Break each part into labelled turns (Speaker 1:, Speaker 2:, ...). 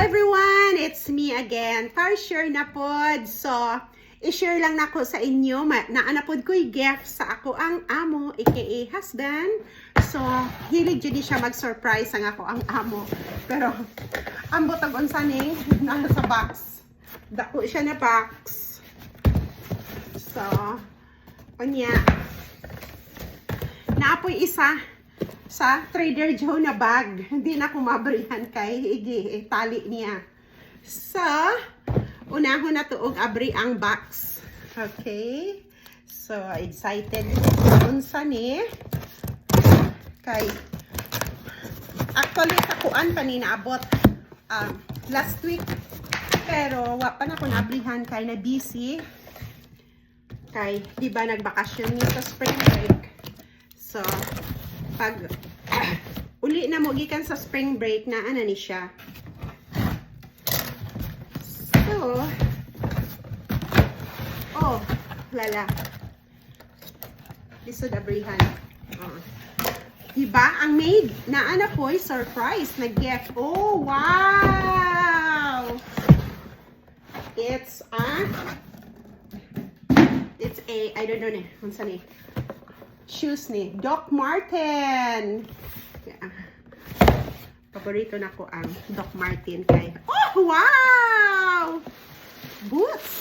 Speaker 1: everyone! It's me again. Share na pod. So, i-share lang nako sa inyo. Naanapod ko'y gift sa ako ang amo, aka husband. So, hilig dyan siya mag-surprise ang ako ang amo. Pero, ang butag unsa ni nasa box. Dako siya na box. So, kanya. Naapoy isa sa Trader Joe na bag. Hindi na kumabrihan kay tali niya. So, unahon na tuog abri ang box. Okay? So, excited unsa ni kay actually takuan pa ni naabot last week. Pero wa pa na ko nabrihan kay na busy. Kay di ba nagbakasyon ni sa spring break. So, pag uli na mo gikan sa spring break na ana ni siya. So, oh, lala. Lisod abrihan. Diba? Ang maid na ana po'y surprise na gift. Oh, wow! It's a, I don't know ni, unsa ni? Shoes ni Doc Marten. Yeah. Paborito na ko ang Doc Marten kay. Oh, wow! Boots.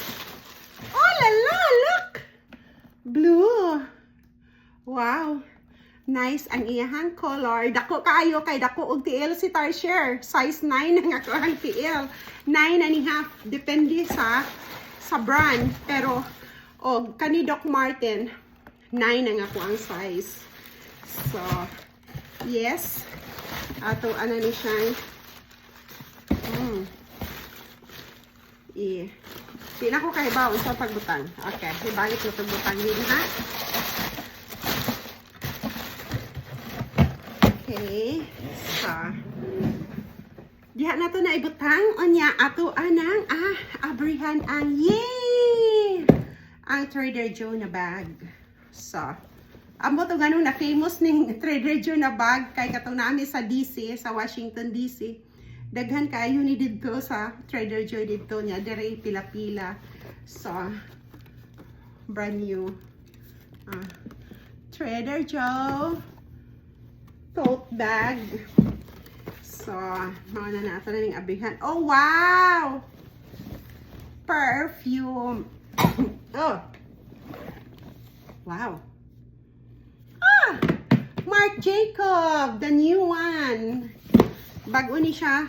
Speaker 1: Oh, lala, look. Blue. Wow. Nice ang iyahang color. Dako kaayo kay dako og TL si Tarshare. Size 9 ang ako ang TL. 9.5 depende sa brand. Pero kani Doc Marten 9 ang ako ang size. So, yes. Ato, ano ni siya. Di na ko kahibaw sa pagbutang. Okay, ibalik na pagbutang din, ha? Okay. So, diha na to na ibutang. Onya, ato anang, abrihan ang, yay! Ang Trader Joe na bag. So, amo to ganun na famous ning Trader Joe na bag kay katong nami sa DC, sa Washington DC. Daghan kayo ni didto sa Trader Joe didto niya, dire pila-pila. So, brand new. Trader Joe tote bag. So, mga na nato na ning abihan. Oh, wow! Perfume. Oh. Wow. Marc Jacob, the new one. Bago ni siya.